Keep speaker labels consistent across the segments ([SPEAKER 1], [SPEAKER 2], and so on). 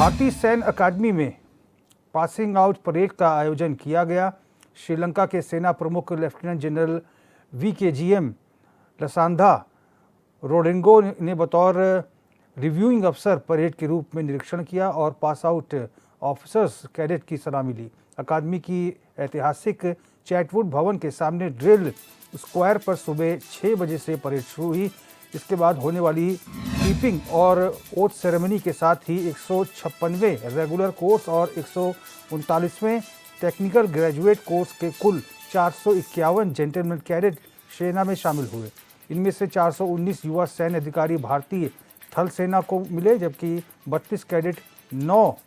[SPEAKER 1] भारतीय सैन्य अकादमी में पासिंग आउट परेड का आयोजन किया गया। श्रीलंका के सेना प्रमुख लेफ्टिनेंट जनरल VKGM लसांधा रोड्रिगो ने बतौर रिव्यूइंग अफसर परेड के रूप में निरीक्षण किया और पास आउट ऑफिसर्स कैडेट की सलामी ली। अकादमी की ऐतिहासिक चैटवुड भवन के सामने ड्रिल स्क्वायर पर सुबह 6 बजे से परेड शुरू हुई। इसके बाद होने वाली कीपिंग और ओथ सेरेमनी के साथ ही 156वें रेगुलर कोर्स और 139वें टेक्निकल ग्रेजुएट कोर्स के कुल 451 जेंटलमैन कैडेट सेना में शामिल हुए। इनमें से 419 युवा सैन्य अधिकारी भारतीय थल सेना को मिले, जबकि 32 कैडेट 9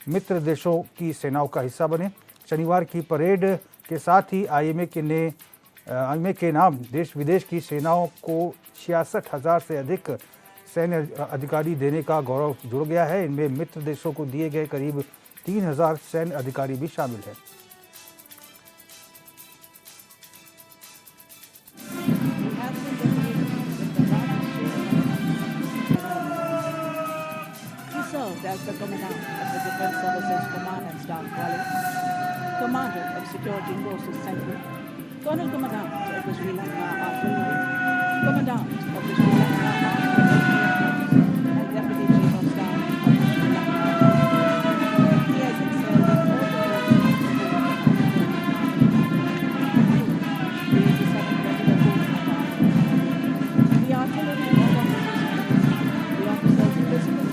[SPEAKER 1] मित्र देशों की सेनाओं का हिस्सा बने। शनिवार की परेड के साथ ही IMA के नाम देश विदेश की सेनाओं को 66,000 से अधिक सैन्य अधिकारी देने का गौरव जुड़ गया है। इनमें मित्र देशों को दिए गए करीब 3,000 सैन्य अधिकारी भी शामिल हैं।
[SPEAKER 2] As the Commandant of the Defense Services Command and Staff College, Commander of Security Forces Central, Colonel Commandant of the Sri Lanka Artillery, Commandant of the Sri Lanka Armed Forces, and Deputy Chief of Staff of the Sri Lanka Army. He has excelled in all the the 87th regular course of arms. The artillery the officers physical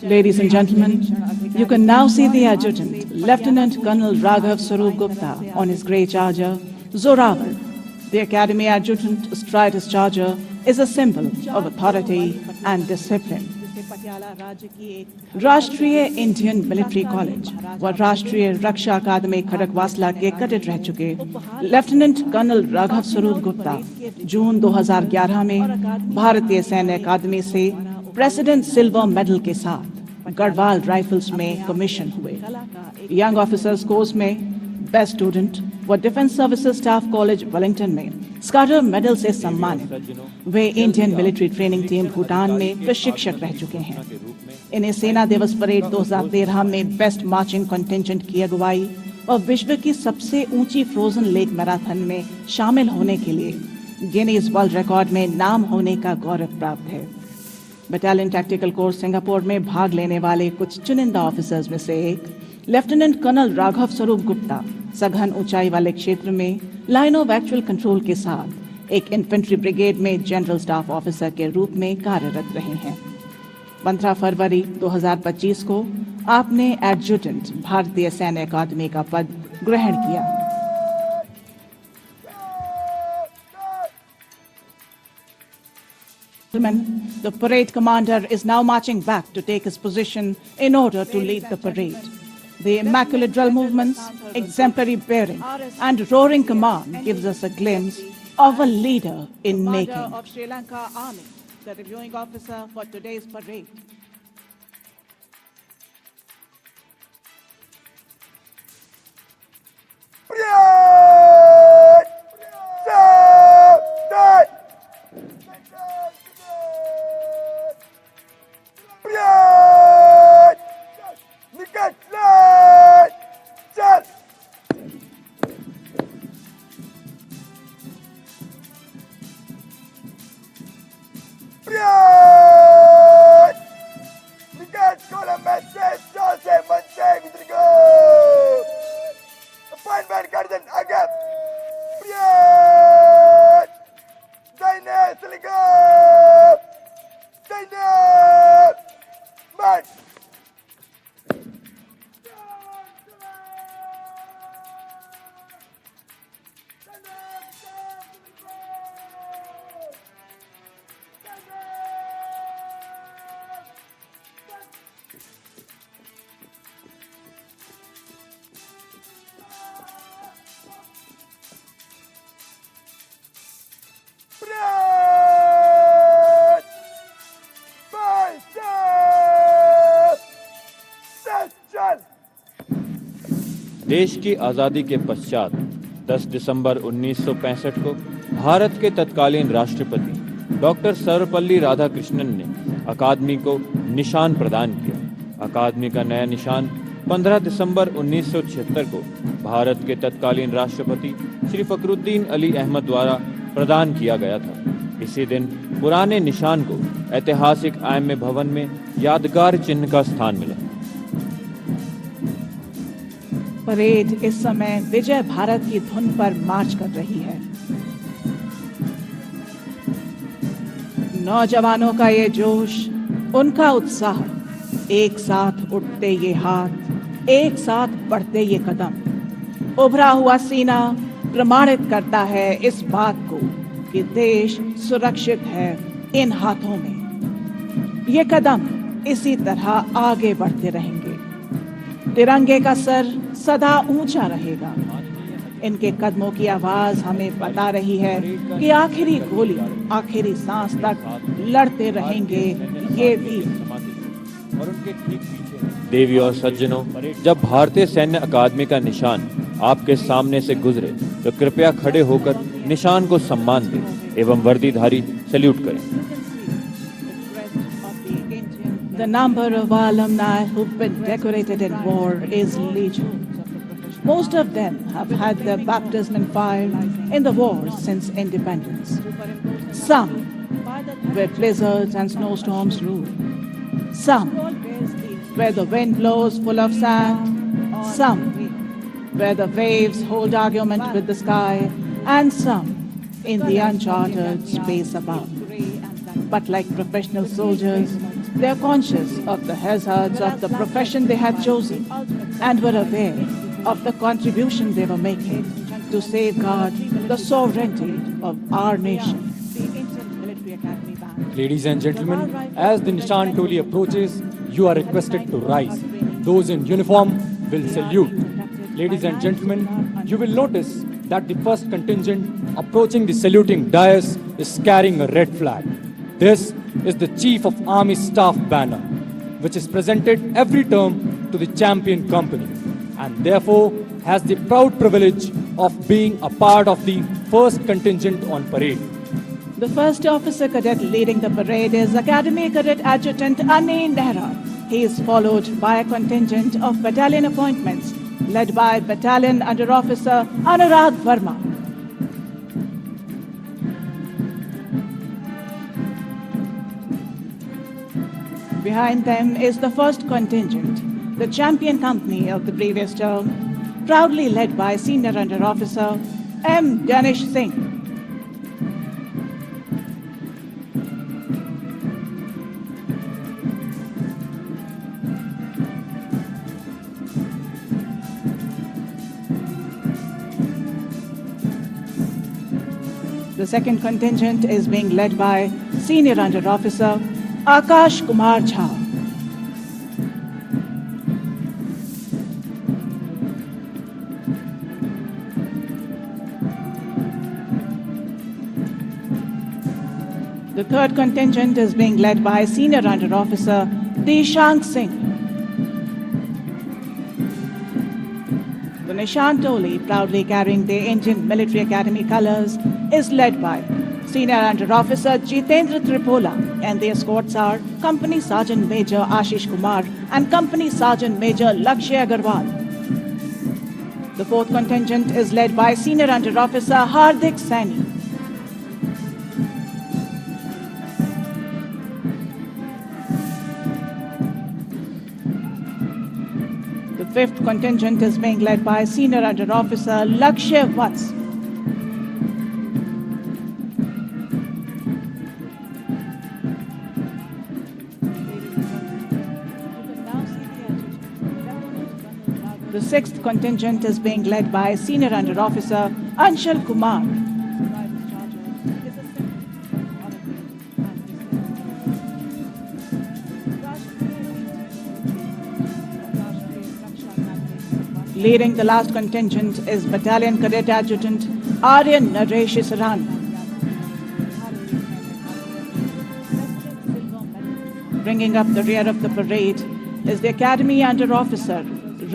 [SPEAKER 2] Ladies and gentlemen, you can now see the adjutant, Lieutenant Colonel Raghav Swarup Gupta, on his grey charger, Zorawar. The Academy adjutant astride his charger is a symbol of authority and discipline. राष्ट्रीय Indian military college व राष्ट्रीय रक्षा अकादमी खड़गवासला के cadet रह चुके lieutenant colonel Raghav स्वरूप गुप्ता जून 2011 में भारतीय सैन्य अकादमी से प्रेसिडेंट सिल्वर मेडल के साथ गढ़वाल राइफल्स में कमीशन हुए। यंग ऑफिसर्स कोर्स में बेस्ट स्टूडेंट व Defence Services Staff College Wellington में स्काटर मेडल से सम्मानित। वे Indian Military Training Team Bhutan में प्रशिक्षक रह चुके हैं। इन्हें सेना दिवस परेड 2013 में बेस्ट मार्चिंग कंटिजेंट की अगुवाई और विश्व की सबसे ऊंची फ्रोजन लेक मैराथन में शामिल होने के लिए गिनीज वर्ल्ड रिकॉर्ड में नाम होने का गौरव प्राप्त है। बटालियन टैक्टिकल कोर्स सिंगापुर में भाग लेने वाले कुछ चुनिंदा ऑफिसर्स में से एक लेफ्टिनेंट कर्नल राघव स्वरूप गुप्ता सघन ऊंचाई वाले क्षेत्र में लाइन ऑफ एक्चुअल कंट्रोल के साथ एक इन्फेंट्री ब्रिगेड में जनरल स्टाफ ऑफिसर के रूप में कार्यरत रहे हैं। 15 फरवरी 2025 को आपने एडजुटेंट भारतीय सैन्य अकादमी का पद ग्रहण किया। The parade commander is now marching back to take his position in order to lead the parade. The immaculate drill movements, exemplary bearing, and roaring command gives us a glimpse of a leader in making. Of Sri Lanka Army, the reviewing officer for today's parade.
[SPEAKER 3] देश की आज़ादी के पश्चात 10 दिसंबर 1965 को भारत के तत्कालीन राष्ट्रपति doctor Sarvepalli Radhakrishnan ने अकादमी को निशान प्रदान किया। अकादमी का नया निशान 15 दिसंबर 1976 को भारत के तत्कालीन राष्ट्रपति श्री फखरुद्दीन अली अहमद द्वारा प्रदान किया गया था। इसी दिन पुराने निशान को ऐतिहासिक IMA भवन में यादगार चिन्ह का स्थान मिला।
[SPEAKER 2] परेड इस समय विजय भारत की धुन पर मार्च कर रही है। नौजवानों का ये जोश, उनका उत्साह, एक साथ उठते ये हाथ, एक साथ बढ़ते ये कदम, उभरा हुआ सीना प्रमाणित करता है इस बात को कि देश सुरक्षित है इन हाथों में। ये कदम इसी तरह आगे बढ़ते रहेंगे। तिरंगे का सर सदा ऊंचा रहेगा। इनके कदमों की आवाज हमें बता रही है कि आखिरी गोली, आखिरी सांस तक लड़ते रहेंगे ये वीर।
[SPEAKER 3] और उनके ठीक पीछे देवी और सज्जनों, जब भारतीय सैन्य अकादमी का निशान आपके सामने से गुजरे तो कृपया खड़े होकर निशान को सम्मान दें एवं वर्दीधारी सैल्यूट करें।
[SPEAKER 2] The number of alumni who've been decorated in war is legion. Most of them have had their baptism in fire in the war since independence. Some where blizzards and snowstorms rule. Some where the wind blows full of sand. Some where the waves hold argument with the sky. And some in the uncharted space above. But like professional soldiers, they are conscious of the hazards of the profession they had chosen and were aware of the contribution they were making to safeguard the sovereignty of our nation.
[SPEAKER 4] Ladies and gentlemen, as the Nishan Toli approaches, you are requested to rise. Those in uniform will salute. Ladies and gentlemen, you will notice that the first contingent approaching the saluting dais is carrying a red flag. This is the Chief of Army Staff banner, which is presented every term to the champion company and therefore has the proud privilege of being a part of the first contingent on parade.
[SPEAKER 2] The first officer cadet leading the parade is Academy Cadet Adjutant Ani Nehra. He is followed by a contingent of battalion appointments led by Battalion Under Officer Anurag Verma. Behind them is the first contingent, the champion company of the previous term, proudly led by Senior Under Officer M. Danish Singh. The second contingent is being led by Senior Under Officer Akash Kumar Jha. The third contingent is being led by Senior Under Officer Deshank Singh. The Nishan Toli, proudly carrying the Indian Military Academy colours, is led by Senior Under Officer Jitendra Tripola, and the escorts are Company Sergeant Major Ashish Kumar and Company Sergeant Major Lakshya Agarwal. The fourth contingent is led by Senior Under Officer Hardik Saini. The fifth contingent is being led by Senior Under Officer Lakshya Vats. The sixth contingent is being led by Senior Under Officer Anshul Kumar. Leading the last contingent is Battalion Cadet Adjutant Aryan Naresh Sarana. Bringing up the rear of the parade is the Academy Under Officer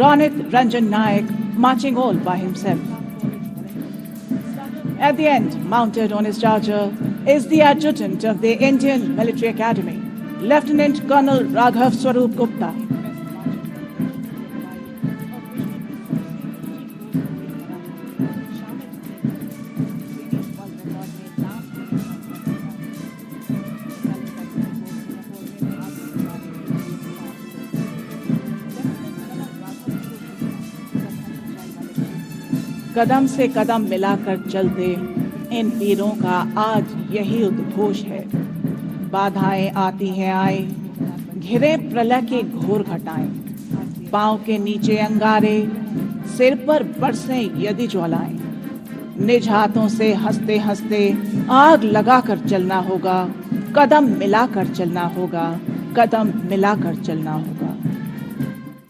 [SPEAKER 2] Ronit Ranjan Naik, marching all by himself. At the end, mounted on his charger, is the adjutant of the Indian Military Academy, Lieutenant Colonel Raghav Swarup Gupta. कदम से कदम मिलाकर चलते इन वीरों का आज यही उद्घोष है। बाधाएं आती हैं आए, घिरे प्रलय के घोर घटाएं, पांव के नीचे अंगारे, सिर पर बरसें यदि ज्वालाएं। निज हाथों से हंसते हंसते आग लगाकर चलना होगा, कदम मिलाकर चलना होगा, कदम मिलाकर चलना होगा।